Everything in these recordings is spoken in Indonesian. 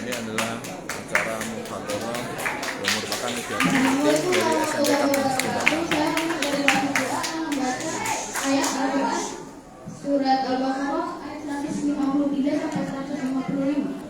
Ini adalah acara muhadharah yang merupakan kegiatan penting dari SMP Kampung Setubatan. Surat Al-Baqarah ayat 153 sampai 155.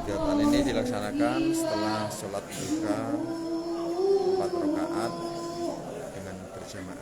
Kegiatan ini dilaksanakan setelah sholat duha 4 rakaat dengan berjamaah.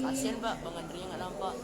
Kasian Pak, pengantrinya nggak nampak.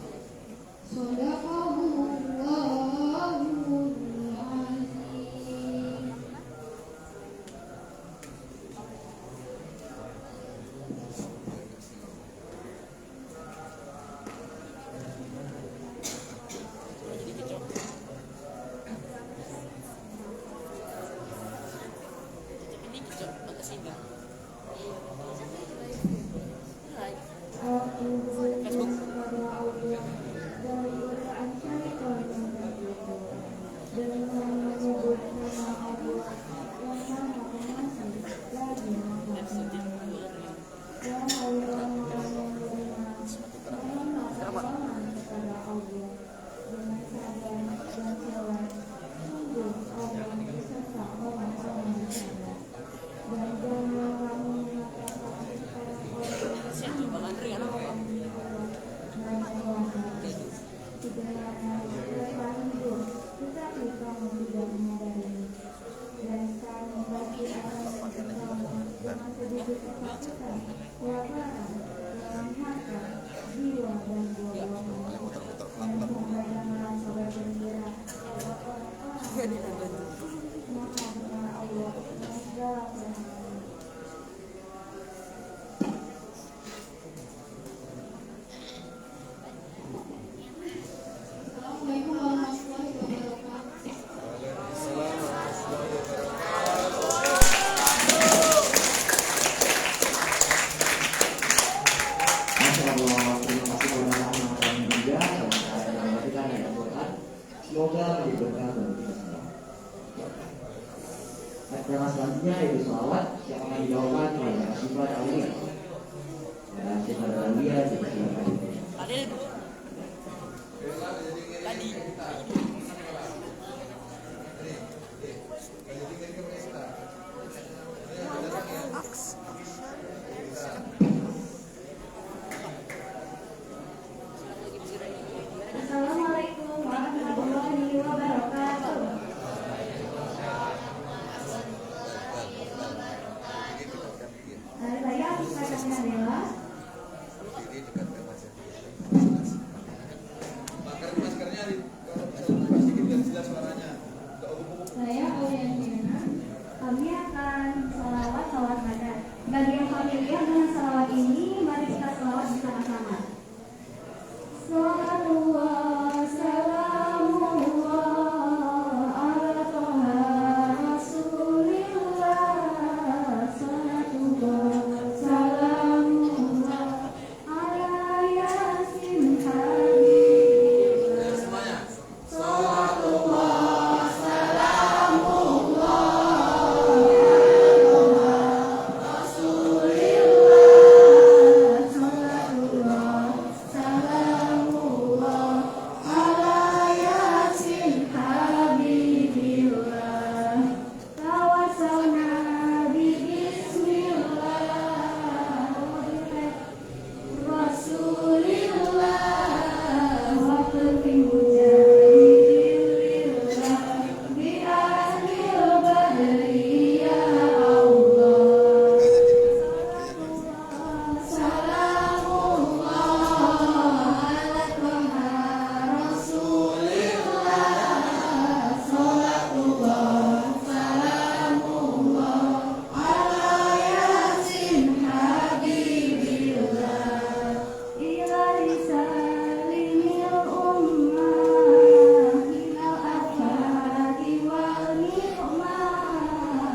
Semoga menjadi berkah bagi kita semua. Tema selanjutnya yaitu sholawat yang akan dibawakan oleh Sifat Aulia. Dan Sifat Aulia dipersilakan. Ada tadi. Assalamualaikum warahmatullahi wabarakatuh. Saya Sifat Aulia. Saya Auliana. Kami akan salawat badan. Bagi yang familiar dengan salawat ini, mari kita salawat bersama-sama. Salawat salamullah ala Toha Rasulillah. Salatullah salamullah ala Yasin Habibullah. Salatullah salamullah Rasulillah. Salatullah salamullah ala Yasin Habibillah. Tawassalna bi bismillah Rasulillah wa kullu jahilillah bi ahlil badri ya Allah. Salamullah ala Toha Rasulillah. Salatullah salamullah ala Yasin Habibillah. Ilahi salimil ummah ilal afaki wal ni'mah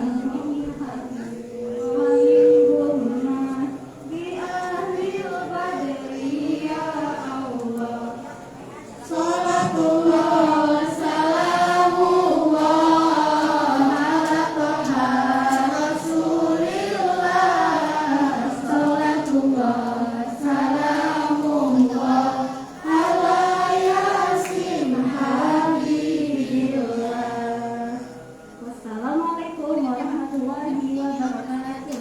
min hadis wa min gummah bi ahlil badri ya Allah. Salatullah salamullah ala Toha Rasulillah. Salatullah salamullah ala Yasin Habibillah. Wassalamualaikum warahmatullahi wabarakatuh.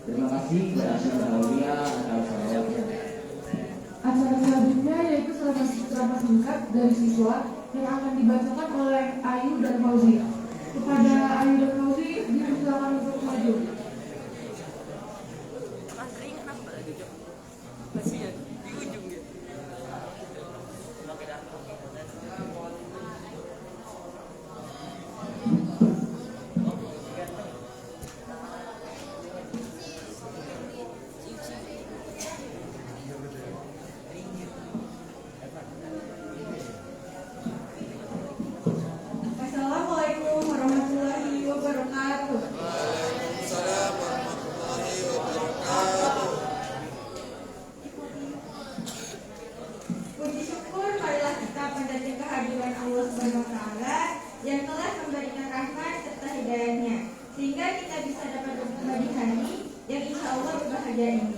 Terima kasih kepada Sifat Aulia atas salawatnya. Acara selanjutnya yaitu ceramah singkat dari siswa yang akan dibacakan oleh Ayu dan Fauzi. Kepada Ayu dan Fauzi, dipersilakan untuk maju. Antri kenapa lagi, Cok? Kasihan di ujung dia. Assalamualaikum warahmatullahi wabarakatuh. Puji syukur marilah kita mendatangi kehadiran Allah Subhanahu wa taala yang telah memberikan rahmat serta hidayahnya sehingga kita bisa dapat berjumpa di hari yang insya Allah berbahagia ini.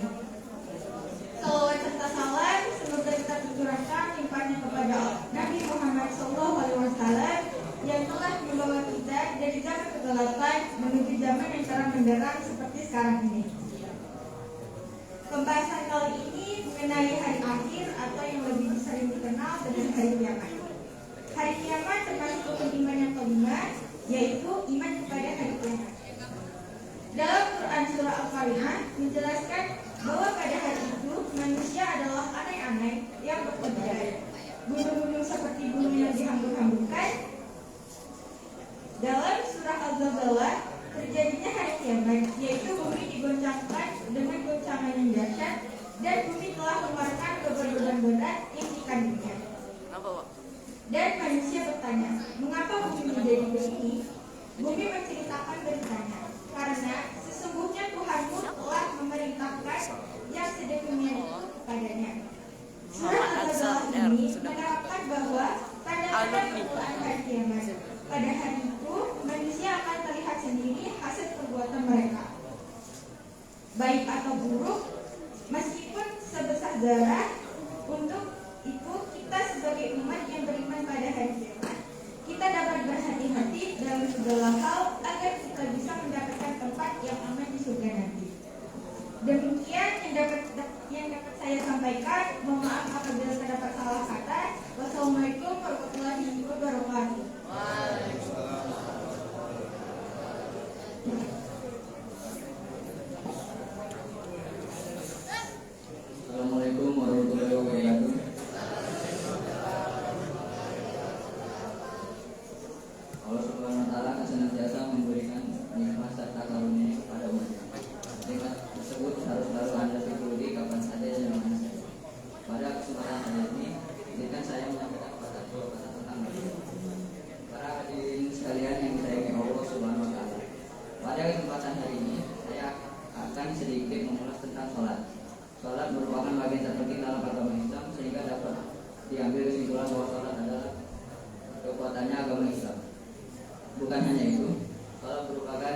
Salawat serta salam semoga kita tercurahkan limpahnya kepada Nabi Muhammad SAW yang telah membawa kita dari zaman kegelapan menuju zaman yang terang benderang seperti sekarang ini. Pembahasan kali ini mengenai hari akhir atau yang lebih sering dikenal dengan hari kiamat. Hari kiamat termasuk rukun iman yang kelima, yaitu iman kepada hari kiamat. Dalam Quran surah Al-Qalamah menjelaskan bahwa pada hari itu manusia adalah aneh-aneh yang bekerja. Gunung-gunung seperti gunung yang dihambur-hamburkan. Dalam surah Al-Zalzalah terjadinya hari kiamat, yaitu bumi digoncangkan dengan goncangan yang dahsyat dan bumi telah mengeluarkan beban-beban berat yang dikandungnya. Apa, Pak? Dan manusia bertanya, mengapa bumi menjadi begini? segala hal agar kita bisa mendapatkan tempat yang aman di surga nanti. Demikian yang dapat saya sampaikan. Mohon maaf apabila terdapat salah kata. Wassalamualaikum warahmatullahi wabarakatuh. Assalamualaikum warahmatullahi wabarakatuh. Allah Subhanahu wa taala akan senantiasa memberikan nikmat serta karunia kepada umatnya. Nikmat tersebut harus selalu Anda syukuri kapan saja dan di mana saja. Pada kesempatan hari ini, izinkan saya menyampaikan kata tentang para hadirin sekalian yang disayangi Allah Subhanahu wa taala. Pada kesempatan hari ini, saya akan sedikit mengulas tentang sholat. Sholat merupakan bagian terpenting dalam agama Islam sehingga dapat diambil kesimpulan bahwa sholat adalah kekuatannya agama Islam. Bukan hanya itu, sholat merupakan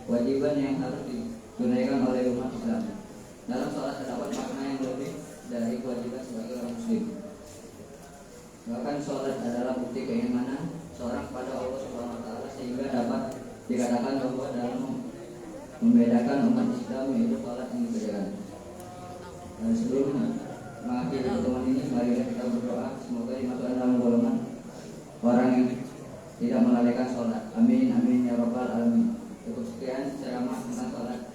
kewajiban yang harus ditunaikan oleh umat Islam. Dalam sholat terdapat makna yang lebih dari kewajiban sebagai orang Muslim. Bahkan sholat adalah bukti keimanan seorang kepada Allah Subhanahu wa taala sehingga dapat dikatakan bahwa dalam membedakan umat Islam yaitu sholat yang dikerjakan. Dan sebelum mengakhiri pertemuan ini, mari kita berdoa semoga dimasukkan dalam golongan orang yang tidak melalaikan sholat. Amin amin ya rabbal alamin. Cukup sekian ceramah tentang sholat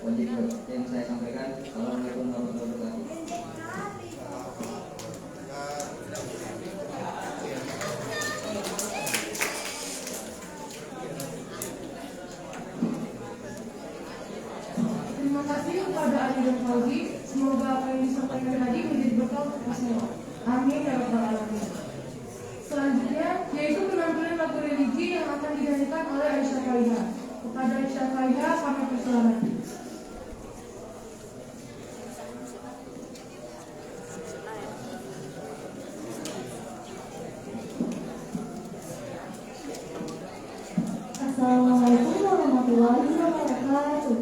wajib yang saya sampaikan. Assalamualaikum warahmatullahi wabarakatuh. Terima kasih kepada Ali dan Fauzi. Semoga apa yang disampaikan tadi menjadi berkah untuk kita semua. Amin ya rabbal alamin. Selanjutnya yaitu penampilan lagu religi yang akan dinyanyikan oleh Aisyah Faiha. Kepada Aisyah Faiha kami persilakan. Assalamualaikum warahmatullahi wabarakatuh.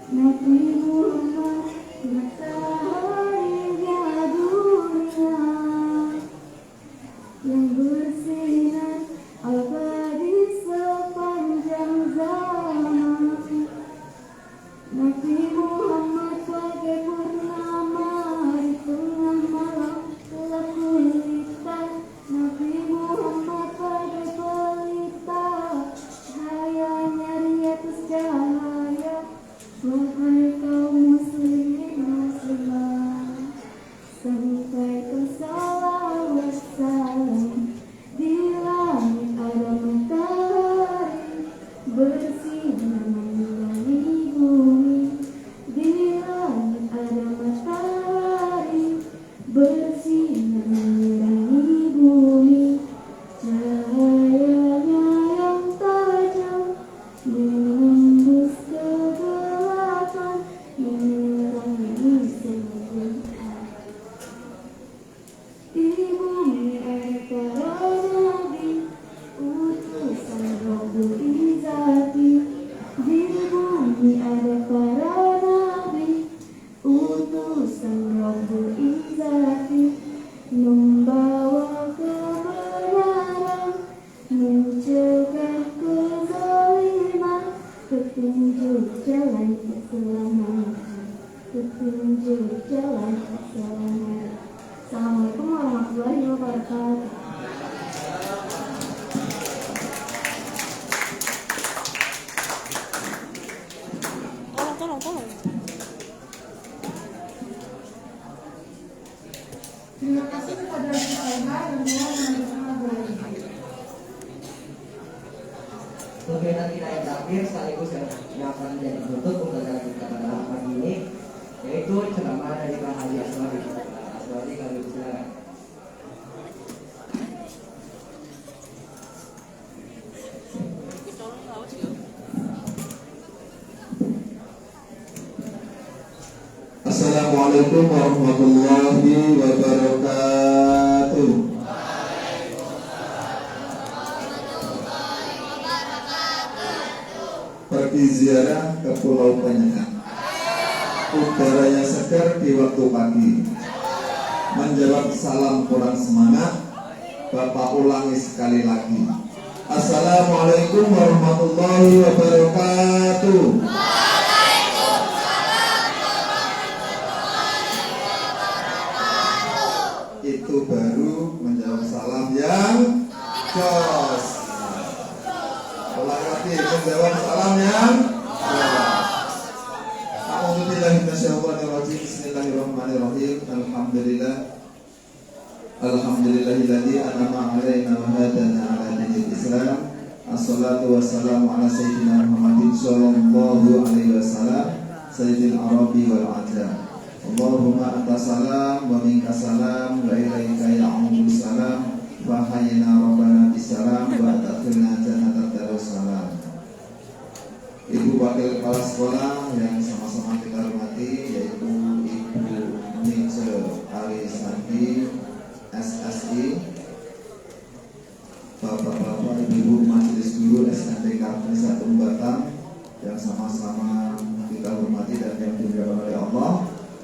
Nabi Nabi Muhammad bagai purnama di tengah malam telah gulita. Nabi Muhammad bagai pelita, cahayanya di atas cahaya. Wahai kaum muslimin muslimat, sampaikan salawat salam. Di langit ada matahari bersinar menerangi bumi. Di langit ada matahari bersinar menerangi bumi. Cahayanya yang tajam menembus kegelapan, menerangi semua. Di bumi ada para nabi, utusan Rabbul Izzati. Di bumi ada para nabi, utusan Rabbul Izzati, membawa kebenaran, mencegah kezaliman, petunjuk jalan keselamatan, petunjuk jalan keselamatan. Assalamualaikum warahmatullahi wabarakatuh. Tolong. Terima kasih kepada Syekha yang telah melanjutkan lagu ini. Kegiatan kita yang terakhir sekaligus yang akan menjadi penutup pembelajaran kita pada pagi ini, yaitu ceramah dari Pak Haji Aswadi. Aswadi, kami silakan. Assalamualaikum warahmatullahi wabarakatuh. Pergi ziarah ke Pulau Penyengat. Udaranya segar di waktu pagi. Menjawab salam kurang semangat, Bapak ulangi sekali lagi. Assalamualaikum warahmatullahi wabarakatuh. Itu baru menjawab salam yang jos. Ulang lagi, menjawab salam yang jos. A'udzubillahiminasyaitonirrajim. Bismillahirrahmanirrahim. Alhamdulillahilladzi an'ama 'alaina wa hadana 'ala dinil Islam. Assalatu wassalamu ala sayyidina Muhammadin sallallahu alaihi wasallam, sayyidil arabi wal ajam. Allahumma anta salam wa minka salam wa ilaika ya'udhu salam wa hayyina rabbana bisalam wa ta'khirna jannatan darussalam. Ibu Wakil Kepala Sekolah yang sama-sama kita hormati, yaitu Ibu Ningse Arisandi SSI, Bapak-bapak, Ibu Majelis Guru SMP Kartini 1 Batam yang sama-sama kita hormati dan yang dimuliakan oleh Allah.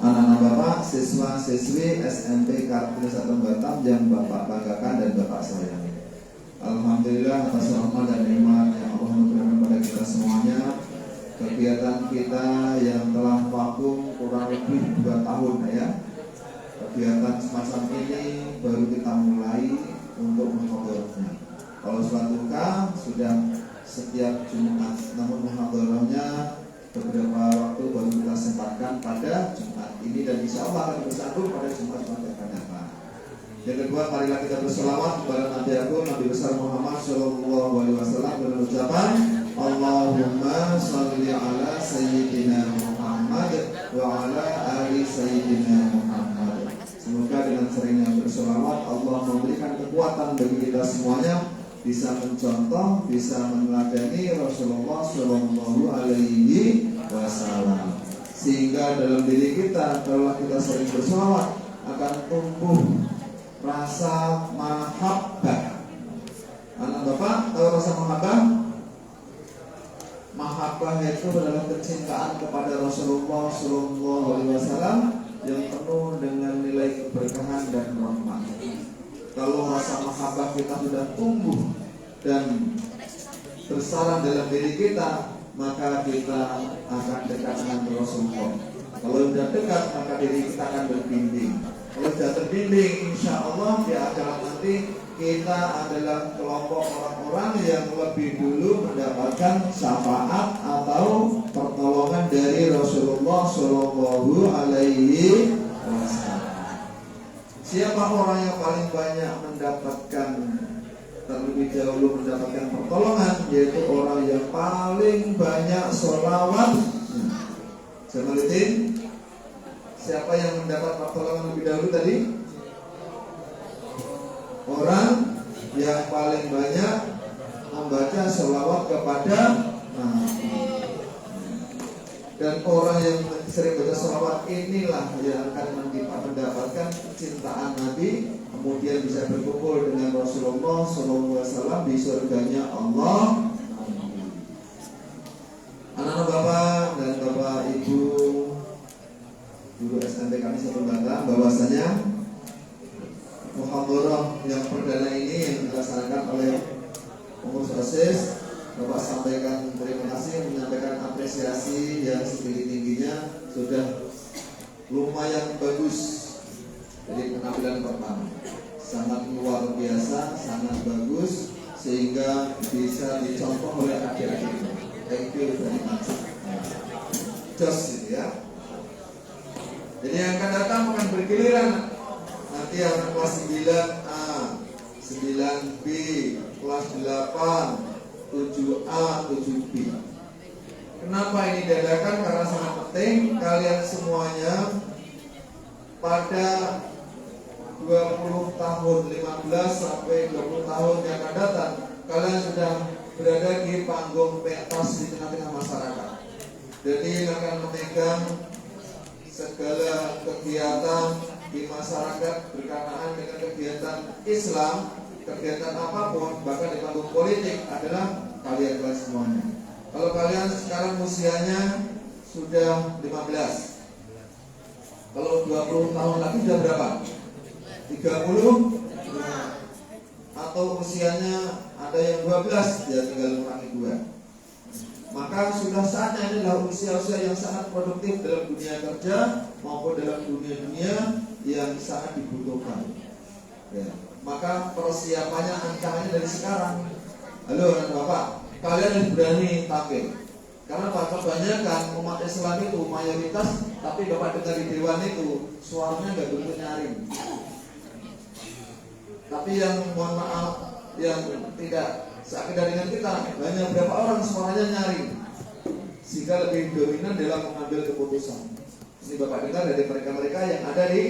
Anak-anak Bapak, siswa-siswi SMP Kartini 1 Batam yang Bapak banggakan dan Bapak sayangi. Alhamdulillah atas rahmat dan nikmat yang Allah memberikan kepada kita semuanya. Kegiatan kita yang telah vakum kurang lebih 2 tahun ya. Kegiatan semacam ini baru kita mulai untuk menghadirnya. Kalau sholat duka sudah setiap Jumat, namun muhadharahnya beberapa waktu baru kita sempatkan pada Jumat ini dan insya Allah akan bersambung pada Jumat yang akan datang. Yang kedua, marilah kita berselawat kepada Nabi Agung Nabi besar Muhammad Shallallahu Alaihi Wasallam dengan ucapan Allahumma sholli ala Sayyidina Muhammad wa ala ali Sayyidina Muhammad. Semoga dengan seringnya berselawat Allah memberikan kekuatan bagi kita semuanya bisa mencontoh, bisa meneladani Rasulullah Shallallahu Alaihi Wasallam, sehingga dalam diri kita kalau kita sering berselawat akan tumbuh rasa mahabbah. Anak Bapak tahu rasa mahabbah? Mahabbah itu adalah kecintaan kepada Rasulullah Shallallahu Alaihi Wasallam yang penuh dengan nilai keberkahan dan rahmat. Kalau rasa mahabbah kita sudah tumbuh dan bersarang dalam diri kita, maka kita akan dekat dengan Rasulullah. Kalau sudah dekat maka diri kita akan berbimbing. Kalau sudah terbimbing, insya Allah di akhirat nanti kita adalah kelompok orang-orang yang lebih dulu mendapatkan syafaat atau pertolongan dari Rasulullah Shallallahu Alaihi Wasallam. Siapa orang yang paling banyak mendapatkan terlebih dahulu mendapatkan pertolongan, yaitu orang yang paling banyak sholawat. Jamalitin, siapa yang mendapat pertolongan lebih dahulu tadi? Orang yang paling banyak membaca sholawat kepada Nabi. Dan orang yang sering baca sholawat inilah yang akan mendapatkan kecintaan Nabi, kemudian bisa berkumpul dengan Rasulullah SAW di surganya Allah. Anak-anak bapak dan bapak ibu guru SMP kami satu Batam, bahwasanya muhadharah yang perdana ini yang dilaksanakan oleh pengurus OSIS, Bapak sampaikan terima kasih, menyampaikan apresiasi yang setinggi-tingginya, sudah lumayan bagus. Jadi penampilan pertama sangat luar biasa, sangat bagus, sehingga bisa dicontoh oleh adik-adik. Thank you very much. Just itu ya. Jadi yang akan datang akan bergiliran. Nanti anak kelas 9A, 9B, kelas 8, 7A, 7B. Kenapa ini dadakan? Karena sangat penting kalian semuanya pada 20 tahun, 15 sampai 20 tahun yang akan datang, kalian sudah berada di panggung pentas di tengah-tengah masyarakat. Jadi akan memegang segala kegiatan di masyarakat berkenaan dengan kegiatan Islam, kegiatan apapun, bahkan di panggung politik adalah kalian semuanya. Kalau kalian sekarang usianya sudah 15, kalau 20 tahun lagi sudah berapa? 30? Atau usianya ada yang 12, ya tinggal kurangi 2. Maka sudah saatnya ini adalah usia-usia yang sangat produktif dalam dunia kerja maupun dalam dunia-dunia yang sangat dibutuhkan. Ya. Maka persiapannya ancamannya dari sekarang. Halo anak bapak, kalian harus berani tampil. Karena kebanyakan umat Islam itu mayoritas, tapi bapak dengar di dewan itu suaranya nggak begitu nyaring. Tapi yang mohon maaf, yang tidak seakidah dengan kita, banyak berapa orang suaranya nyaring, sehingga lebih dominan dalam mengambil keputusan. Ini bapak dengar dari mereka-mereka yang ada di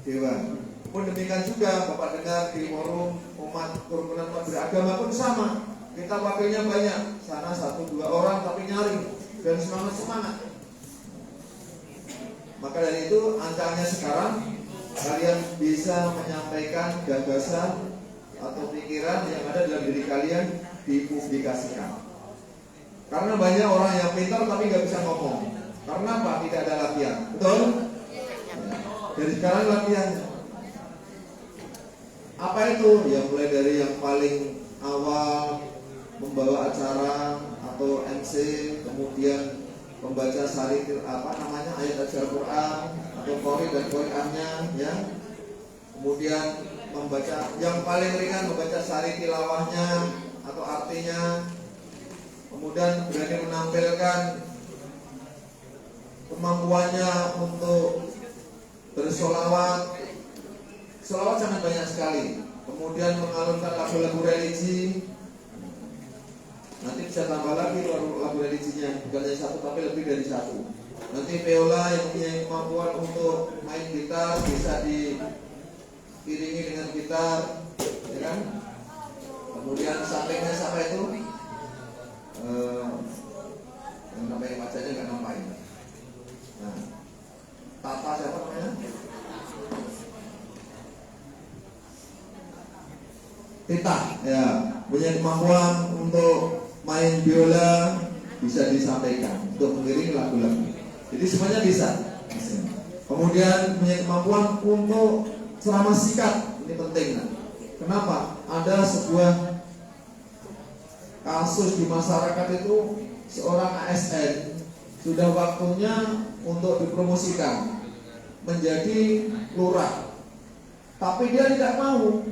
dewan. Pun demikian juga bapak dengar di forum umat kerukunan umat beragama pun sama. Kita wakilnya banyak, sana 1-2 orang tapi nyaring dan semangat. Maka dari itu ancamannya sekarang kalian bisa menyampaikan gagasan atau pikiran yang ada dalam diri kalian dipublikasikan. Karena banyak orang yang pintar tapi nggak bisa ngomong. Karena apa? Tidak ada latihan. Betul? Dari sekarang latihan. Apa itu? Ya mulai dari yang paling awal membawa acara atau MC, kemudian membaca syarih ayat Al-Quran atau qori dan Qurannya, ya. Kemudian membaca yang paling ringan, membaca syarih tilawahnya atau artinya. Kemudian berani menampilkan kemampuannya untuk bersolawat. Solawat sangat banyak sekali. Kemudian mengalunkan lagu-lagu religi. Nanti bisa tambah lagi lagu religinya, bukan hanya satu tapi lebih dari satu. Nanti viola yang punya kemampuan untuk main gitar bisa diiringi dengan gitar, ya kan? Kemudian sampingnya sama itu yang namanya bacanya nggak ngapain. Nah, Tata siapa namanya? Tita, ya, punya kemampuan untuk main biola, bisa disampaikan untuk mengiringi lagu-lagu. Jadi semuanya bisa. Kemudian punya kemampuan untuk ceramah singkat, ini penting. Kenapa? Ada sebuah kasus di masyarakat itu, seorang ASN sudah waktunya untuk dipromosikan menjadi lurah, tapi dia tidak mau.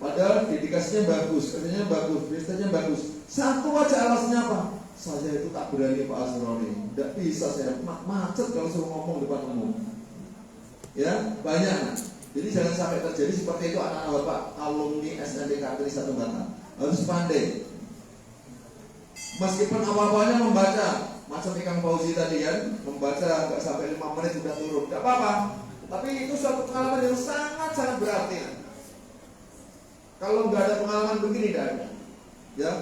Padahal dedikasinya bagus, kerjanya bagus, prestasinya bagus. Satu aja alasannya apa? Saya itu tak berani Pak Asrori, tidak bisa saya macet kalau suruh ngomong depan umum. Ya, banyak. Jadi jangan sampai terjadi seperti itu anak-anak Bapak alumni SMPK Negeri 1 Batam. Harus pandai. Meskipun awal-awalnya membaca macam Ikang Fauzi tadi kan, membaca nggak sampai 5 menit sudah turun, tidak apa-apa. Tapi itu suatu pengalaman yang sangat-sangat berarti. Kalau nggak ada pengalaman begini tidak ada. Ya,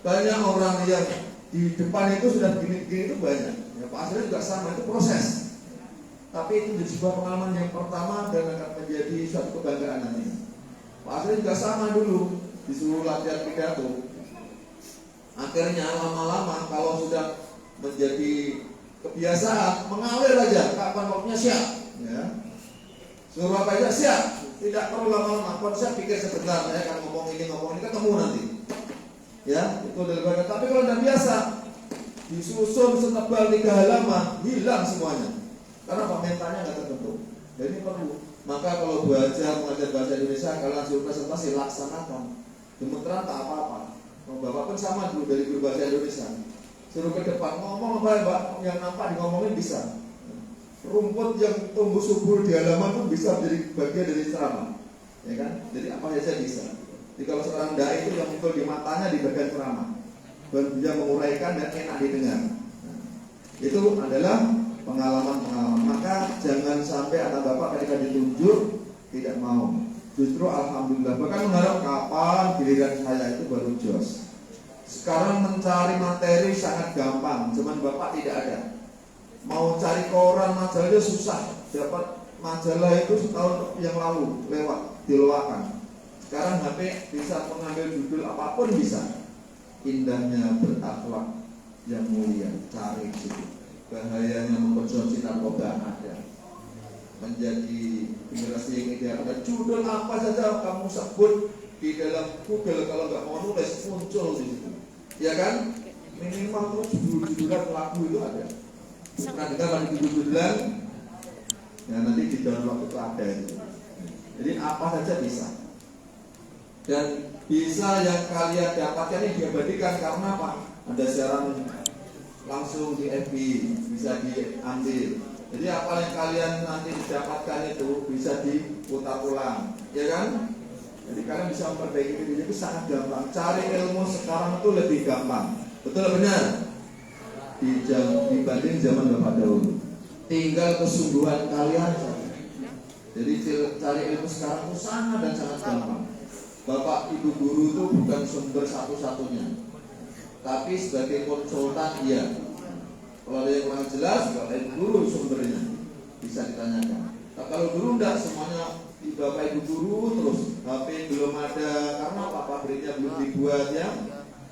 banyak orang yang di depan itu sudah begini-begini itu banyak. Ya, Pak Asri juga sama, itu proses. Tapi itu jadi sebuah pengalaman yang pertama dan akan menjadi suatu kebanggaan nanti. Pak Asri juga sama dulu, disuruh latihan pidato. Akhirnya lama-lama kalau sudah menjadi kebiasaan mengalir aja, kapan waktunya siap. Ya. Suruh apa aja siap, tidak perlu lama-lama. Konsep pikir sebentar, saya akan ngomong ini ketemu nanti. Ya, itu daripada. Tapi kalau tidak biasa, disusun setebal 3 halaman, hilang semuanya. Karena mentalnya nggak terbentuk. Jadi perlu. Maka kalau belajar mengajar bahasa Indonesia, kalian suruh presentasi laksanakan. Gemeteran tak apa-apa. Bapak pun sama dulu dari guru bahasa Indonesia. Suruh ke depan ngomong apa Pak, yang nampak ngomongin bisa. Rumput yang tumbuh subur di halaman pun bisa menjadi bagian dari ceramah, ya kan? Jadi apa saja bisa. Jadi kalau seorang dai itu yang muncul di matanya di bagian ceramah, dan dia menguraikan dan enak didengar. Nah, itu adalah pengalaman-pengalaman. Maka jangan sampai anak bapak ketika ditunjuk tidak mau. Justru alhamdulillah, bahkan mengharap kapan giliran saya itu baru jos. Sekarang mencari materi sangat gampang, zaman bapak tidak ada. Mau cari koran majalahnya susah, dapat majalah itu setahun yang lalu lewat diluakan. Sekarang HP bisa mengambil judul apapun bisa. Indahnya berakhlak yang mulia, cari itu. Bahayanya mengkonsumsi narkoba ada. Menjadi generasi yang ideal ada. Judul apa saja kamu sebut di dalam Google, kalau nggak mau nulis muncul di situ. Ya kan? Minimal tuh judul-judulan lagu itu ada. Pernah dengar lagi judul-judulan? Ya nanti di dalam waktu itu ada itu. Jadi apa saja bisa. Dan bisa yang kalian dapatkan ini diabadikan karena apa? Ada siaran langsung di FB, bisa diambil. Jadi apa yang kalian nanti didapatkan itu bisa diputar ulang, ya kan? Jadi kalian bisa memperbaiki diri itu sangat gampang. Cari ilmu sekarang itu lebih gampang, betul benar? Dibanding zaman bapak dahulu. Tinggal kesungguhan kalian saja. Jadi cari ilmu sekarang itu sangat dan sangat gampang. Bapak ibu guru itu bukan sumber satu-satunya, tapi sebagai konsultan iya. Kalau ada yang kurang jelas, bapak ibu guru sumbernya bisa ditanyakan. Nah, kalau dulu enggak, semuanya di bapak ibu guru terus. HP belum ada karena apa? Pabriknya belum dibuat ya.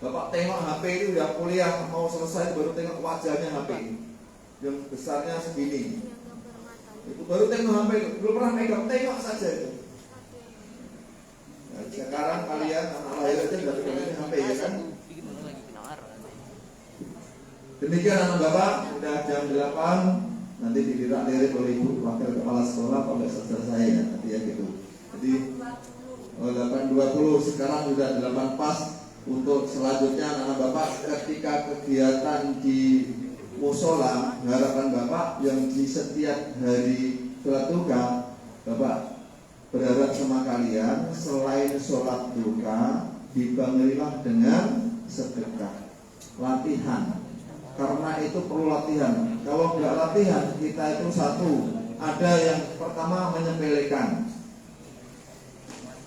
Bapak tengok HP itu udah kuliah mau selesai baru tengok wajahnya HP yang besarnya segini. Itu baru tengok HP itu, belum pernah megang, tengok saja itu. Nah, sekarang kalian anak lahir aja udah pegang HP ya kan? Demikian anak bapak, udah jam 8 nanti dilirik oleh ibu wakil kepala sekolah oleh saudara saya nanti ya gitu. Jadi 8.20 sekarang sudah 8 pas. Untuk selanjutnya anak bapak ketika kegiatan di musola, harapan bapak yang di setiap hari sholat duha, bapak berharap sama kalian selain sholat duha dibangirilah dengan sedekah, latihan. Karena itu perlu latihan. Kalau nggak latihan, kita itu satu, ada yang pertama menyepelekan.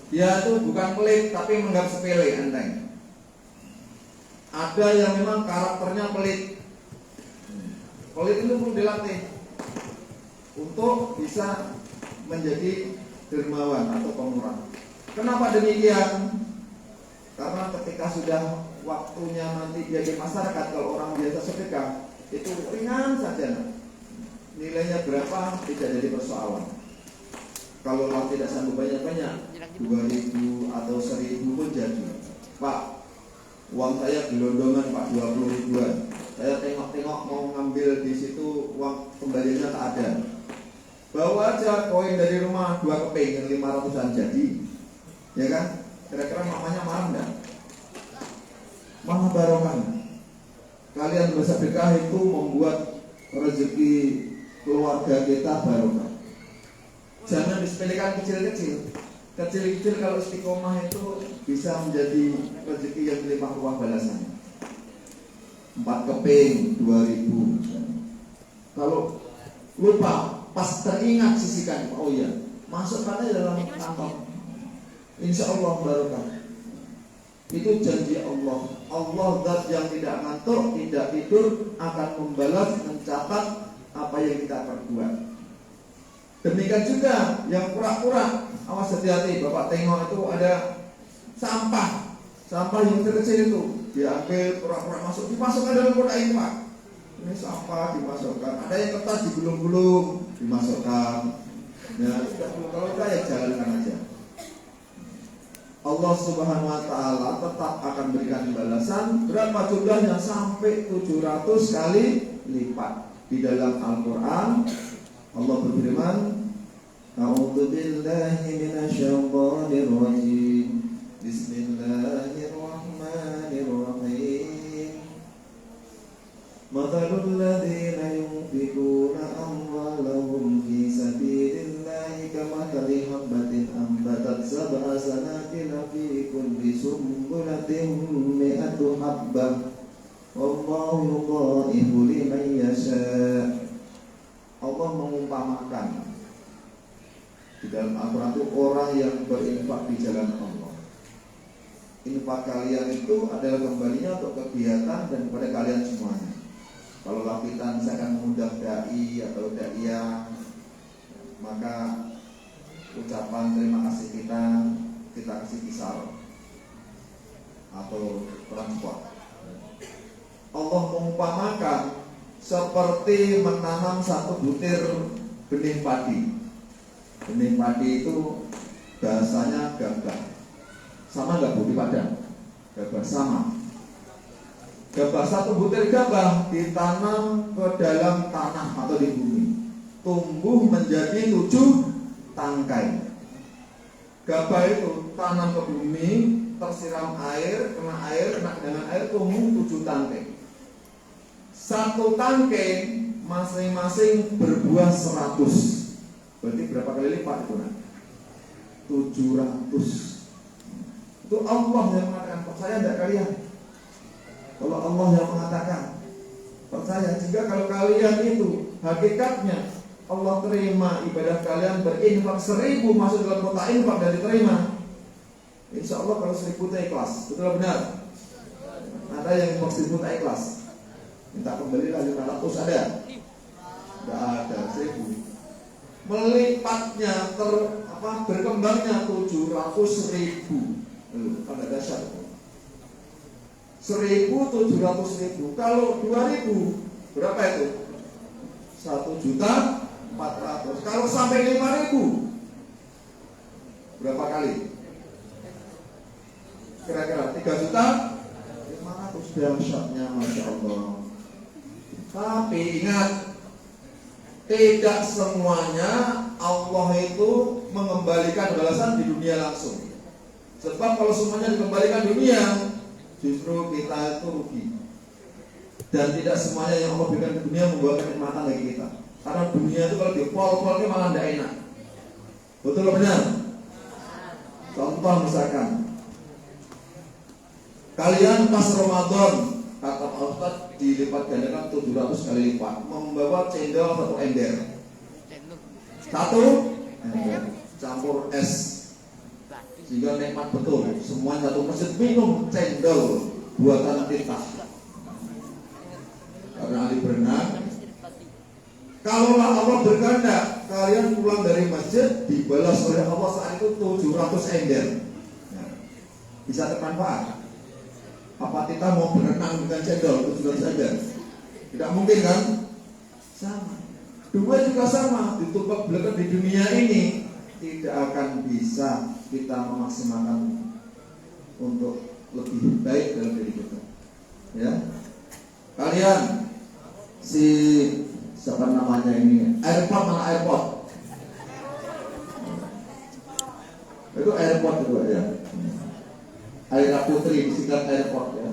Dia itu bukan pelit, tapi menganggap sepele, enteng. Ada yang memang karakternya pelit. Pelit itu perlu dilatih untuk bisa menjadi dermawan atau pemurah. Kenapa demikian? Karena ketika sudah waktunya nanti dia di masyarakat, kalau orang biasa sedekah itu ringan saja, nilainya berapa tidak jadi persoalan. Kalau orang tidak sanggup banyak-banyak, 2.000 atau 1.000 pun jadi. Pak, uang saya gelondongan Pak 20 ribuan, Saya tengok-tengok mau ngambil di situ uang kembaliannya tak ada. Bawa aja koin dari rumah 2 keping yang 500-an jadi, ya kan? Kira-kira mamanya marah enggak? Malah barokah. Kalian bersedekah itu membuat rezeki keluarga kita barokah. Jangan disepelekan kecil-kecil. Kecil-kecil kalau istiqomah itu bisa menjadi rezeki yang berlimpah ruah balasannya. 4 keping 2.000. Kalau lupa pas teringat sisihkan, oh iya, masukkan aja dalam kantong. Insya Allah barokah. Itu janji Allah. Allah zat yang tidak ngantuk, tidak tidur, akan membalas, mencatat apa yang kita perbuat. Demikian juga yang pura-pura, awas hati-hati. Bapak tengok itu ada sampah yang kecil itu, diambil pura-pura dimasukkan dalam kotak infak. Ini sampah dimasukkan, ada yang kertas digulung-gulung, dimasukkan. Ya, kalau kita ya jalankan aja. Allah Subhanahu wa taala tetap akan berikan balasan. Berapa jumlahnya? Sampai 700 kali lipat. Di dalam Al-Qur'an Allah berfirman, A'udzu billahi minasyaitonir rajim. Bismillahirrahmanirrahim. Mathalul ladzina yunfiquna amwalahum fi sabilillahi kamathali habbatin ambatat sab'a sanabila fi kulli sumbulatin mi'atu habbah wallahu yudha'ifu liman yasha'. Allah mengumpamakan di dalam Al-Quran itu orang yang berinfak di jalan Allah. Infak kalian itu adalah kembalinya untuk kegiatan dan kepada kalian semuanya. Kalau kita misalkan mengundang dai atau daiyah, maka ucapan terima kasih kita kasih kisar atau transport. Allah mengumpamakan seperti menanam 1 butir benih padi. Benih padi itu bahasanya gabah. Sama nggak Bu di Padang? Gabah sama. Gabah 1 butir gabah ditanam ke dalam tanah atau di bumi, tumbuh menjadi 7 tangkai. Gabah itu tanam ke bumi, tersiram air, kena dengan air, tumbuh 7 tangkai. 1 tangkai masing-masing berbuah 100. Berarti berapa kali lipat itu? 700. Itu Allah yang mengatakan, percaya tidak kalian? Kalau Allah yang mengatakan, percaya. Jika kalau kalian itu hakikatnya Allah terima ibadah kalian, berinfak 1000 masuk dalam kotak infak dan diterima, insya Allah kalau 1000 itu ikhlas. Betul benar? Ada yang 1000 tak ikhlas, minta kembali lagi 500 ada? Tidak ada. 1000 melipatnya berkembangnya 700.000. Ada dasar 1.700.000. Kalau 2.000 berapa itu? 1.400.000. Kalau sampai 5.000 berapa kali? Kira-kira 3.500.000. Dahsyatnya, masya Allah. Tapi ingat, tidak semuanya Allah itu mengembalikan balasan di dunia langsung. Sebab kalau semuanya dikembalikan dunia, justru kita itu rugi. Dan tidak semuanya yang Allah berikan di dunia membawa kenikmatan bagi kita. Karena dunia itu kalau dipol-polnya malah tidak enak. Betul atau benar? Contoh misalkan, kalian pas Ramadan, kata Pak Ustadz, dilipat gandakan 700 kali lipat, membawa cendol 1 ember. 1 ember campur es, sehingga nikmat betul. Semua 1 persen minum cendol buatan kita. Karena ahli berenang. Kalaulah Allah berkehendak, kalian pulang dari masjid dibalas oleh Allah saat itu 700 ember. Nah, bisa termanfaat. Apa kita mau berenang dengan cendol 700 ember? Tidak mungkin kan? Sama. Dua juga sama, ditumpuk belakang di dunia ini tidak akan bisa kita memaksimalkan untuk lebih baik dalam diri kita. Ya. Kalian si siapa namanya ini? Airport mana airport? Itu airport itu ya. Aira Putri disingkat airport ya.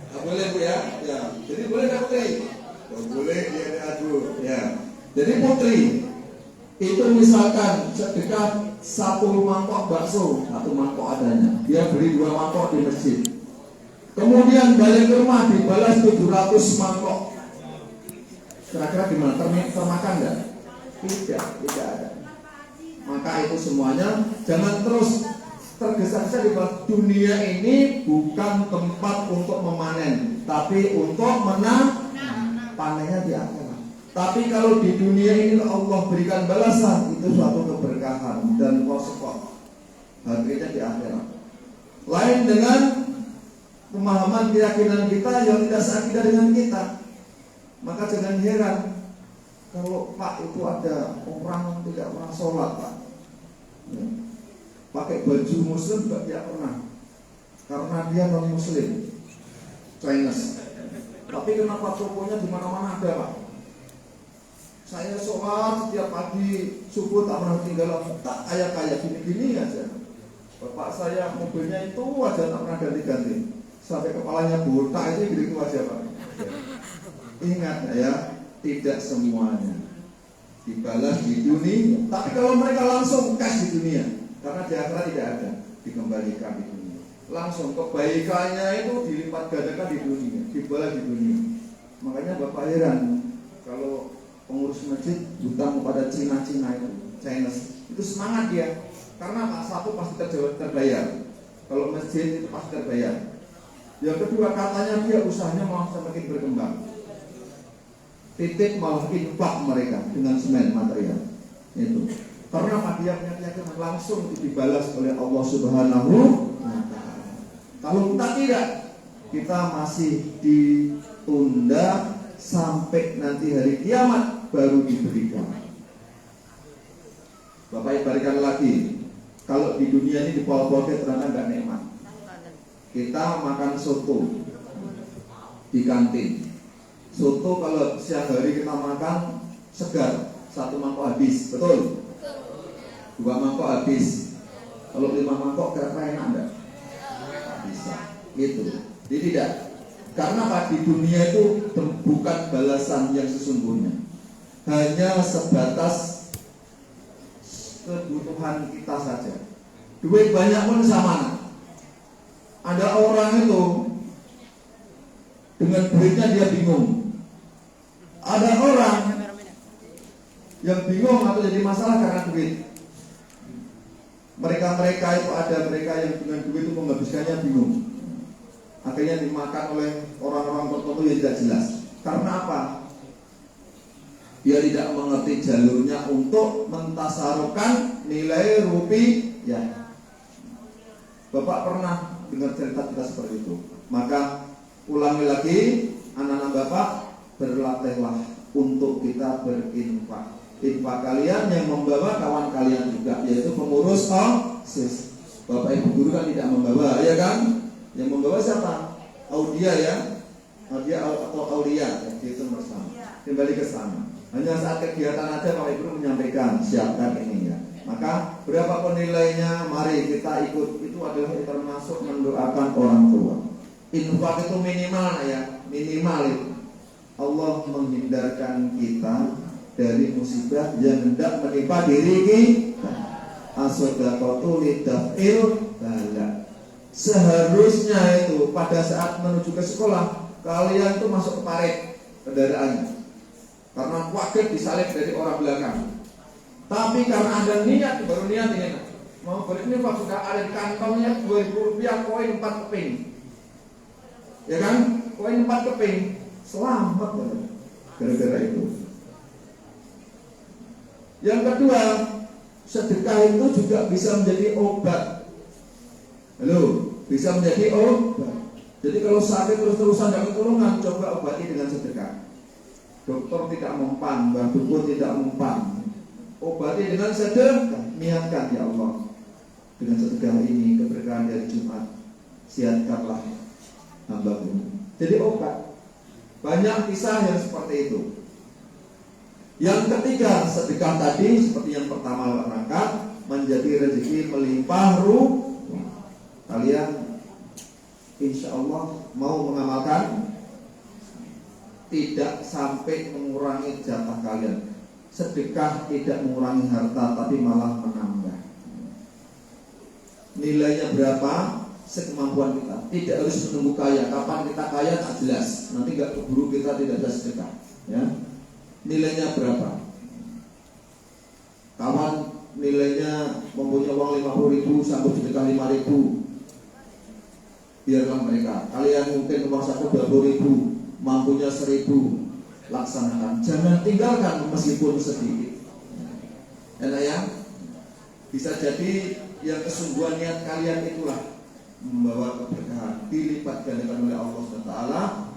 Nggak boleh Bu ya. Ya. Jadi boleh nggak Putri? Nggak boleh dia diadu ya. Jadi Putri itu misalkan sedekah 1 mangkok bakso, 1 mangkok adanya, dia beli 2 mangkok di masjid. Kemudian balik ke rumah dibalas 700 mangkok. Kira-kira gimana? Termakan nggak? Tidak ada. Maka itu semuanya jangan terus tergesa-gesa di dunia ini bukan tempat untuk memanen, tapi untuk panennya di akhirat. Tapi kalau di dunia ini Allah berikan balasan, itu suatu keberkahan dan kosong. Harganya di akhirat. Lain dengan pemahaman keyakinan kita yang tidak seakidah dengan kita. Maka jangan heran kalau Pak itu ada orang tidak pernah sholat Pak ya. Pakai baju muslim tidak pernah, karena dia non muslim Chinese. Tapi kenapa tokonya di mana-mana ada Pak? Saya sholat setiap pagi subuh tak pernah tinggal, tak kaya gini-gini aja. Bapak saya mobilnya itu aja tak pernah ganti-ganti, sampai kepalanya botak itu gitu aja Pak ya. Ingat ya, tidak semuanya dibalas di dunia. Tapi kalau mereka langsung cash di dunia, karena di akhirat tidak ada, dikembalikan di dunia. Langsung kebaikannya itu dilipat gandakan di dunia, dibalas di dunia. Makanya Bapak heran kalau pengurus masjid hutang kepada Cina itu, Chinese, itu semangat dia. Karena satu pasti terbayar. Kalau masjid itu pasti terbayar. Yang kedua katanya dia usahanya mau semakin berkembang. Titik mau infak mereka dengan semen material itu. Karena apa? Dia punya keyakinan langsung dibalas oleh Allah Subhanahu wa Ta'ala. Kalau kita tidak, kita masih ditunda sampai nanti hari kiamat baru diberikan. Bapak ibaratkan lagi, kalau di dunia ini di bawah-bawah ternyata nggak nikmat. Kita makan soto di kantin. Soto kalau siang hari kita makan segar, 1 mangkok habis, betul? 2 mangkok habis. Kalau 5 mangkok kira-kira enak enggak? Tak bisa. Gitu. Jadi tidak. Karena di dunia itu bukan balasan yang sesungguhnya. Hanya sebatas kebutuhan kita saja. Duit banyak pun sama. Ada orang itu dengan duitnya dia bingung. Ada orang yang bingung atau jadi masalah karena duit. Mereka itu ada mereka yang dengan duit itu menghabiskannya bingung. Akhirnya dimakan oleh orang-orang tertentu yang tidak jelas. Karena apa? Dia tidak mengerti jalurnya untuk mentasarufkan nilai rupiah. Bapak pernah dengar cerita seperti itu. Maka ulangi lagi, anak-anak Bapak, berlatihlah untuk kita berinfak. Infak kalian yang membawa kawan kalian juga, yaitu pengurus OSIS. Bapak Ibu guru kan tidak membawa, ya kan? Yang membawa siapa? Audia ya, Audia atau Aulia, itu bersama. Kembali ke sana. Hanya saat kegiatan aja Bapak Ibu menyampaikan, siapkan ini ya. Maka berapapun nilainya, mari kita ikut. Itu adalah termasuk mendoakan orang tua. Infak itu minimal ya, minimal itu. Allah menghindarkan kita dari musibah yang hendak menimpa diri kita. As-shadaqatu lidaf'il bala. Seharusnya itu pada saat menuju ke sekolah, kalian itu masuk ke parit kendaraannya, karena khawatir disalib dari orang belakang. Tapi karena ada niat, baru niat ini mau berinfak, sudah ada di kantongnya 2.000 rupiah koin 4 keping, ya kan? Koin 4 keping, selamat gara-gara itu. Yang kedua, sedekah itu juga bisa menjadi obat. Halo, bisa menjadi obat. Jadi kalau sakit terus-terusan tidak ketulungan, coba obati dengan sedekah. Dokter tidak mempan, bang dukun tidak mempan, obati dengan sedekah. Niatkan ya Allah, dengan sedekah ini keberkahan dari Jumat, sihatkanlah hamba-Mu. Jadi obat. Banyak kisah yang seperti itu. Yang ketiga, sedekah tadi seperti yang pertama berangkat menjadi rezeki melimpah ruh. Kalian insya Allah mau mengamalkan, tidak sampai mengurangi jatah kalian. Sedekah tidak mengurangi harta, tapi malah menambah. Nilainya berapa? Sekemampuan kita. Tidak harus menunggu kaya. Kapan kita kaya tak jelas. Nanti gak keburu kita tidak bisa sedekah. Ya. Nilainya berapa? Kawan nilainya mempunyai uang 50.000 sanggup sedekah 5.000. Biarlah mereka. Kalian mungkin uang saku 20.000, mampunya 1.000, laksanakan. Jangan tinggalkan meskipun sedikit. Enak ya? Bisa jadi yang kesungguhan niat kalian itulah membawa keberkahan, dilipat gandakan oleh Allah SWT.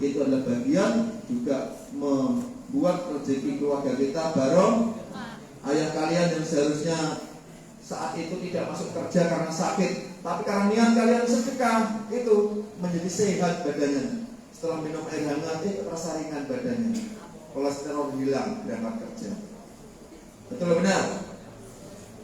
Itu adalah bagian juga membuat rezeki keluarga kita barokah. Ayah kalian yang seharusnya saat itu tidak masuk kerja karena sakit, tapi karena niat kalian sedekah, itu menjadi sehat badannya. Setelah minum air hangat, terasa ringan badannya, kolesterol hilang, berangkat kerja. Betul benar?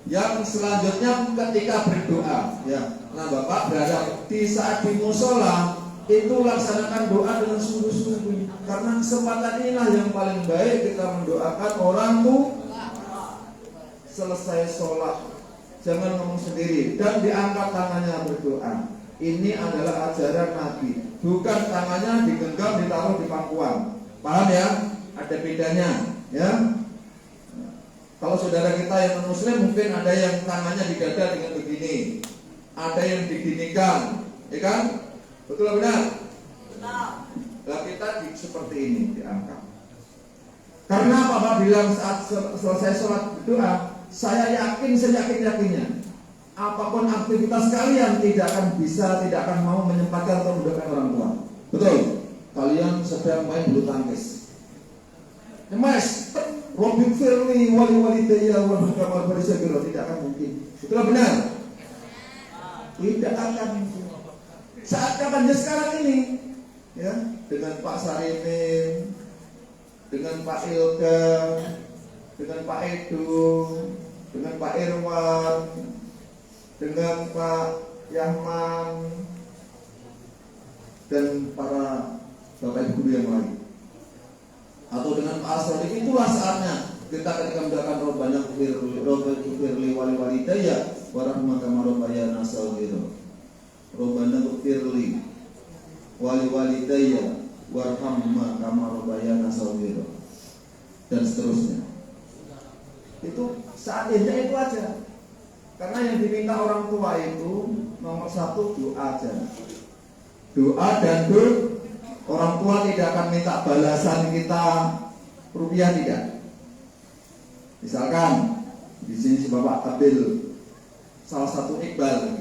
Yang selanjutnya ketika berdoa, ya. Nah Bapak berada di saat di musola itu laksanakan doa dengan sungguh-sungguh, karena kesempatan inilah yang paling baik kita mendoakan orang tuh. Selesai sholat jangan ngomong sendiri dan diangkat tangannya berdoa. Ini adalah ajaran Nabi, bukan tangannya digenggam ditaruh di pangkuan. Paham ya? Ada bedanya, ya. Kalau saudara kita yang muslim mungkin ada yang tangannya di dada dengan begini, ada yang diginikan, ya kan? Betul atau benar? Nah kita seperti ini diangkat. Karena Bapak bilang saat selesai sholat berdoa, saya yakin seyakin-yakinnya apapun aktivitas kalian tidak akan mau menyempatkan atau mendoakan orang tua. Betul? Kalian sedang main bulu tangkis. Mas, Robin Firly wali daya wal kamal berisabiro, tidak akan mungkin. Betul benar? Tidak akan mungkin. Saat kapan sekarang ini, ya, dengan Pak Sarimin, dengan Pak Ilka, dengan Pak Edu, dengan Pak Irwan, dengan Pak Yahman, dan para Bapak Ibu guru yang lain, atau dengan Pak Asrodi, itulah saatnya kita ketika mendoakan Robbana firli wali walidayya warahmah kama rabbayana shaghira. Robbana firli wali walidayya warhamma kama rabbayana shaghira, dan seterusnya. Itu saatnya itu aja. Karena yang diminta orang tua itu nomor satu doa aja. Doa dan doa. Orang tua tidak akan minta balasan kita rupiah, tidak. Misalkan di sini si Bapak ambil salah satu Iqbal,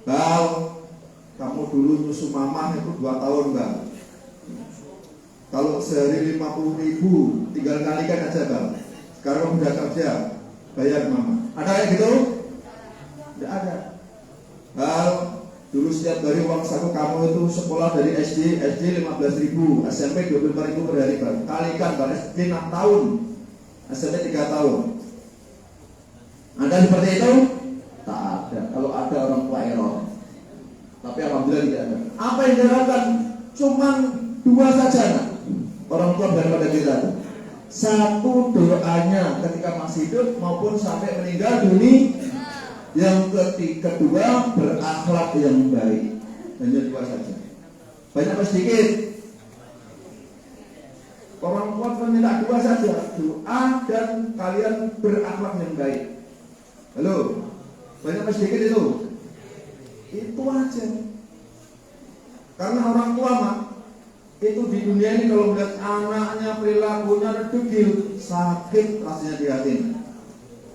Bal, kamu dulu nyusu mamah itu 2 tahun, Bang. Kalau sehari 50.000, tinggal kalikan aja, Bang. Sekarang udah kerja, bayar mama. Ada kayak gitu? Tidak ada. Bal, dulu setiap hari uang saku kamu itu sekolah dari SD 15.000, SMP 25.000 per hari, Bang. Kalikan, Bang. SD 6 tahun, SMP 3 tahun. Ada seperti itu? Tak ada. Kalau ada orang tua error. Tapi alhamdulillah tidak ada. Apa yang diharapkan? Cuman 2 saja, nah. Orang tua daripada kita. Satu, doanya ketika masih hidup maupun sampai meninggal dunia. Yang kedua, berakhlak yang baik. Hanya 2 saja. Banyak atau sedikit? Orang tua meminta 2 saja, doa dan kalian berakhlak yang baik. Halo, banyak atau sedikit itu? Itu aja. Karena orang tua mah itu di dunia ini kalau melihat anaknya perilakunya redegil, sakit rasanya di hati.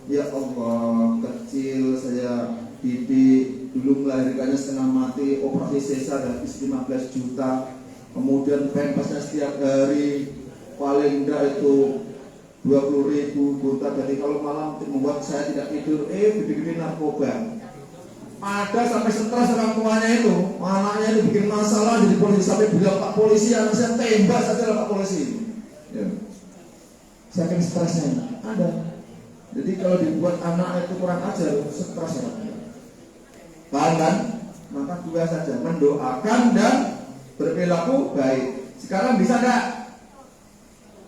Ya Allah, kecil saya didik, dulu melahirkannya setengah mati, operasi sesar habis 15 juta, kemudian pempasnya setiap hari paling enggak itu 20.000 gonta, jadi kalau malam membuat saya tidak tidur, gede-gede narkoba. Ada sampai stres orang tuanya itu, anaknya itu bikin masalah jadi polisi, sampai bilang Pak Polisi, anak saya tembak saja lah Pak Polisi. Ya. Saking stresnya ada. Jadi kalau dibuat anak itu kurang ajar, stres ya. Paham kan? Maka dua saja, mendoakan dan berperilaku baik. Sekarang bisa enggak?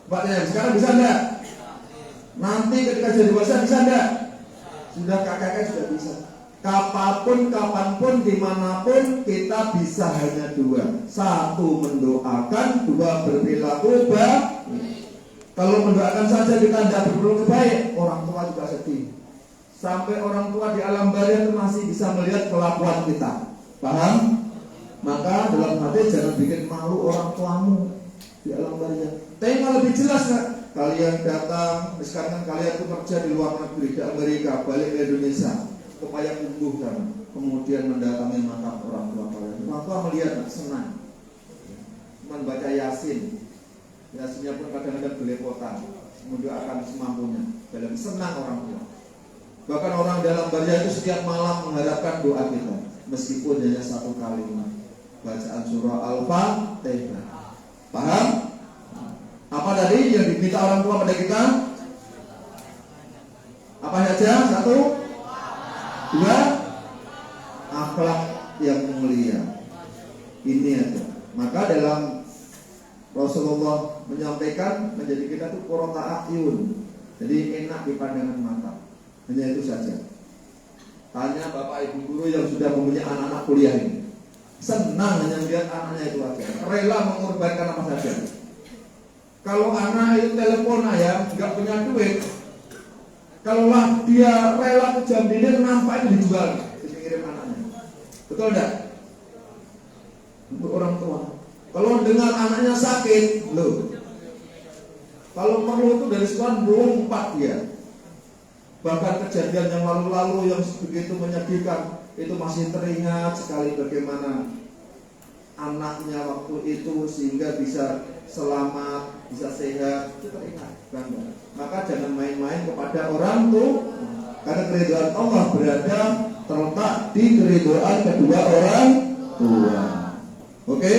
Pak Tanya, sekarang bisa enggak? Nanti ketika jadi dewasa bisa enggak? Sudah kakak sudah bisa. Kapanpun, kapanpun, dimanapun kita bisa hanya dua. Satu mendoakan, dua berperilaku baik. Kalau mendoakan saja kita tidak berperilaku baik, orang tua juga sedih. Sampai orang tua di alam barzah itu masih bisa melihat kelakuan kita. Paham? Maka dalam hati jangan bikin malu orang tuamu di alam barzah. Tema lebih jelas nggak? Kalian datang, misalkan kalian itu kerja di luar negeri, di Amerika, balik ke Indonesia, supaya tumbuh kan, kemudian mendatangi makam orang tua kalian. Orang tua melihat senang, membaca Yasin, Yasinnya pun kadang-kadang belepotan, mendoakan semampunya, dalam senang orang tua. Bahkan orang dalam barzah itu setiap malam mengharapkan doa kita, meskipun hanya satu kalimat, bacaan surah Al-Fatihah. Paham? Apa tadi yang diminta orang tua pada kita? Apa saja? Satu, dua, akhlak yang mulia. Ini aja. Maka dalam Rasulullah menyampaikan menjadi kita itu qurrata a'yun. Jadi enak di pandangan mata. Hanya itu saja. Tanya bapak ibu guru yang sudah mempunyai anak-anak kuliah ini. Senang hanya melihat anaknya itu aja. Rela mengorbankan apa saja. Kalau anak itu telepon ayah nggak punya duit, kalaulah dia rela ke jam dinding nampak itu dijual, dikirim anaknya. Betul enggak? Untuk orang tua. Kalau dengar anaknya sakit, loh. Kalau perlu itu dari sekolah melompat dia. Bahkan kejadian yang lalu-lalu yang begitu menyedihkan itu masih teringat sekali bagaimana anaknya waktu itu sehingga bisa selamat, bisa sehat, itu teringat bangga. Maka jangan main-main kepada orang tua, karena keridhaan Allah berada terletak di keridhaan kedua orang tua. Oke?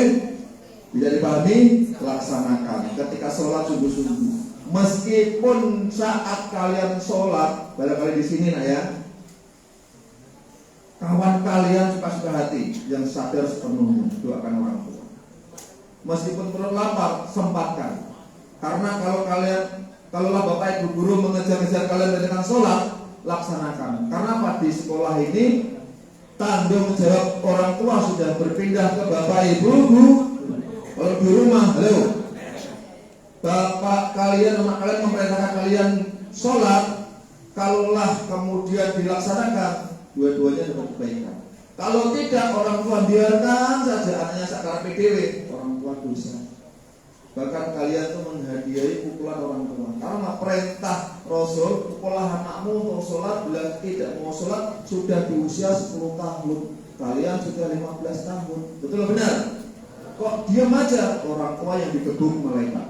Bisa dipahami? Laksanakan. Ketika sholat sungguh-sungguh. Meskipun saat kalian sholat, barangkali di sini nak ya, kawan kalian suka-suka hati yang sadar sepenuhnya doakan orang tua. Meskipun perut lapar, sempatkan. Karena kalaulah bapak ibu guru mengejar-ngejar kalian dengan sholat, laksanakan. Karena apa? Di sekolah ini tanggung jawab orang tua sudah berpindah ke bapak ibu guru. Kalau di rumah, halo, bapak kalian, anak kalian memerintahkan kalian sholat, kalaulah kemudian dilaksanakan, dua-duanya dapat kebaikan. Kalau tidak, orang tua biarkan saja anaknya sakar PDW, orang tua dosa. Bahkan kalian itu menghadiahi pukulan orang tua. Karena perintah Rasul, pukulah anakmu untuk sholat, bila tidak mau sholat sudah di usia 10 tahun. Kalian sudah 15 tahun. Betul benar? Kok diam aja? Orang tua yang digebuk malaikat.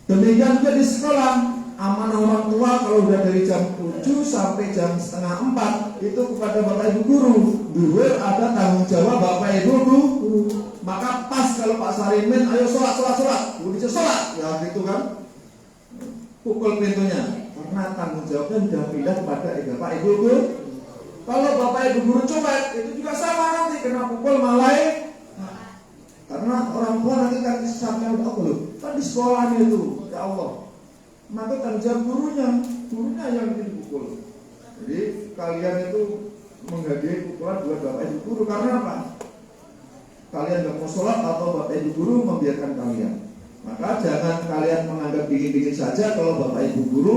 Demikian juga di sekolah, amanah orang tua kalau udah dari jam 7 sampai jam setengah 4 itu kepada bapak ibu guru. Dulu ada tanggung jawab bapak ibu guru. Maka pas kalau Pak Sarimin, ayo sholat, guru bisa sholat, ya gitu kan. Pukul pintunya, karena tanggung jawabnya sudah pindah kepada bapak ibu guru. Kalau bapak ibu guru copet, itu juga sama nanti kena pukul malai. Karena orang tua nanti kan sampai Allah loh, kan di sekolahnya itu, ya Allah. Maka tanggung jawab gurunya yang dipukul. Jadi kalian itu menghadiahi pukulan buat bapak ibu guru karena apa? Kalian gak mau sholat atau bapak ibu guru membiarkan kalian. Maka jangan kalian menganggap dingin-dingin saja kalau bapak ibu guru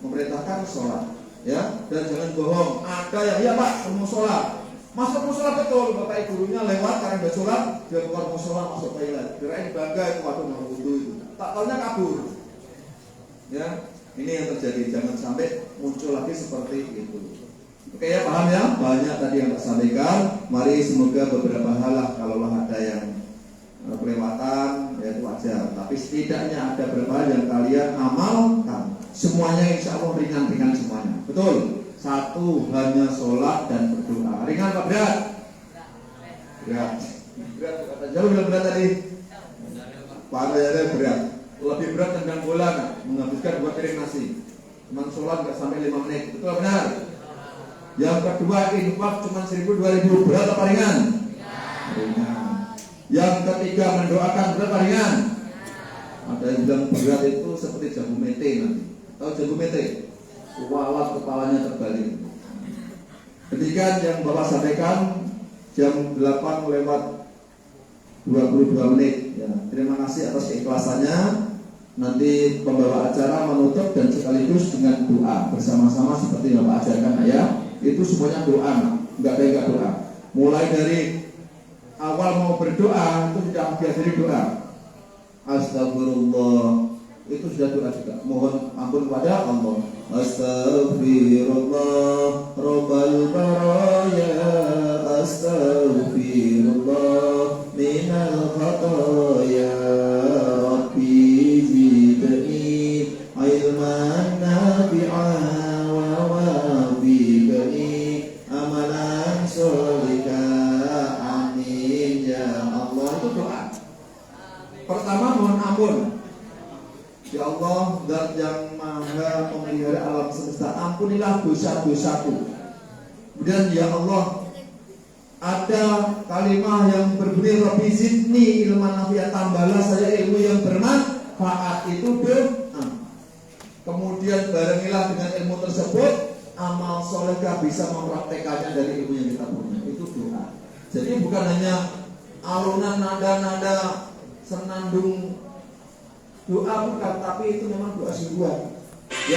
memerintahkan sholat, ya. Dan jangan bohong. Ada yang ya pak mau sholat, masuk mau sholat betul, bapak ibu gurunya lewat karena udah sholat, dia keluar mau sholat masuk toilet. Kirain bangga itu waktu mau wudhu itu, tak taunya kabur. Ya, ini yang terjadi. Jangan sampai muncul lagi seperti itu. Oke ya, paham ya? Banyak tadi yang saya sampaikan. Mari semoga beberapa hal lah, kalaulah ada yang kelewatan, ya itu wajar. Tapi setidaknya ada beberapa hal yang kalian amalkan. Semuanya insya Allah ringan-ringan semuanya. Betul? Satu, hanya sholat dan doa. Ringan apa berat? Berat. Berat kata jauh bilang berat tadi. Padahal berat. Lebih berat tendang bola kan? Menghabiskan 2 piring nasi. Cuman sholat nggak sampai 5 menit. Betul benar? Yang kedua infak cuma 1.000-2.000. Berat apa ringan? Ringan. Yang ketiga mendoakan berat apa ringan? Ada yang bilang berat itu seperti jago mete nanti. Tahu jago mete? Walat kepalanya terbalik. Demikian yang Bapak sampaikan jam 8:22 menit. Ya, terima kasih atas keikhlasannya. Nanti pembawa acara menutup dan sekaligus dengan doa bersama-sama seperti yang Bapak ajarkan ya. Itu semuanya doa, enggak ada yang enggak doa. Mulai dari awal mau berdoa itu sudah diajari doa. Astagfirullah, itu sudah doa juga. Mohon ampun kepada Allah. Astagfirullah Rabbal baraya, Astagfirullah minal khataya, Rabbi zidni ilman nafi'an wa wafiqni amalan sholihah, amin ya Allah. Itu doa. Pertama mohon ampun. Ya Allah, Zat yang Maha Pemelihara alam semesta, ampunilah dosa-dosaku. Kemudian ya Allah, ada kalimat yang berbunyi Rabbi zidni ilman nafi'an, tambahlah saya ilmu yang bermanfaat. Itu doa. Kemudian barengilah dengan ilmu tersebut amal solehah, bisa mempraktekannya dari ilmu yang kita punya. Itu doa. Jadi bukan hanya alunan nada-nada senandung doa, bukan, tapi itu memang doa sungguhan ya.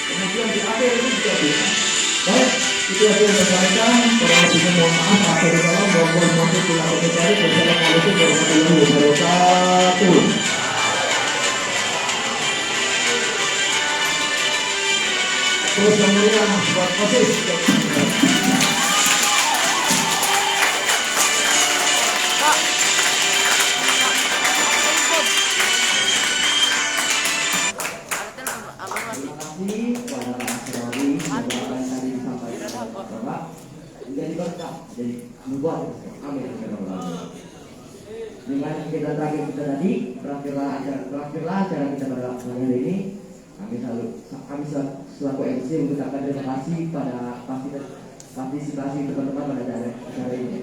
Kemudian di akhir itu juga doa. Baik, itu aja yang saya sampaikan. Kalau lebihnya mohon maaf. Assalamualaikum warahmatullahi wabarakatuh. Terus kemudian buat proses. Jadi berkah, jadi membuat amin. Dengan kita terakhir kita tadi, berakhirlah acara kita pada hari ini. Kami selaku MC mengucapkan terima kasih pada partisipasi teman-teman pada acara ini.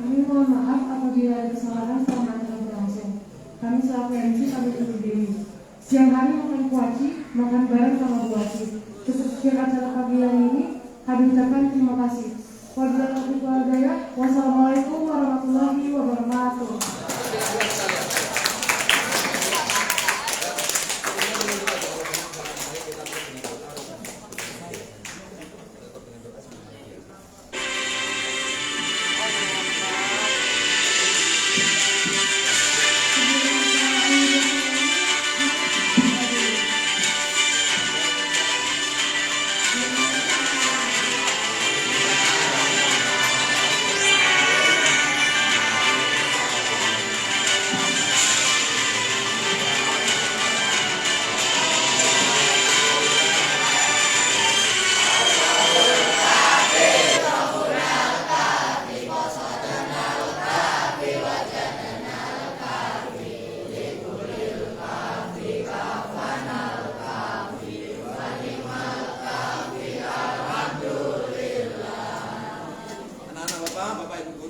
Kami mohon maaf apabila ada kesalahan selama acara berlangsung. Kami selaku MC kami undur diri. Siang hari makan kuaci, makan bareng sama kuaci. Sekian acara pagi hari ini, kami ucapkan terima kasih. Wassalamualaikum warahmatullahi wabarakatuh.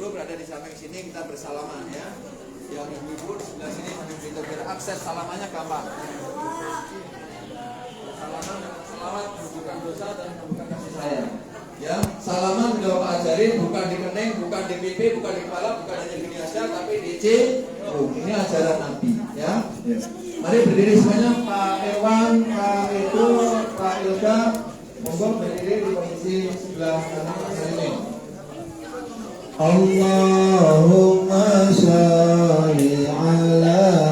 Berada di samping sini kita bersalaman ya. Yang ibu-ibu di sebelah sini sambil kita biar akses salamannya gampang. Salaman dengan selawat bukan dosa dan bukan kasih sayang. Ya, salaman sudah Bapak ajarin, bukan di kening, bukan di pipi, bukan di kepala, bukan hanya gini aja, tapi di ini ajaran Nabi ya. Mari berdiri semuanya, Pak Ewan, Pak Edo, Pak Ilda, monggo berdiri di posisi sebelah kanan ini. Allahumma sholli ala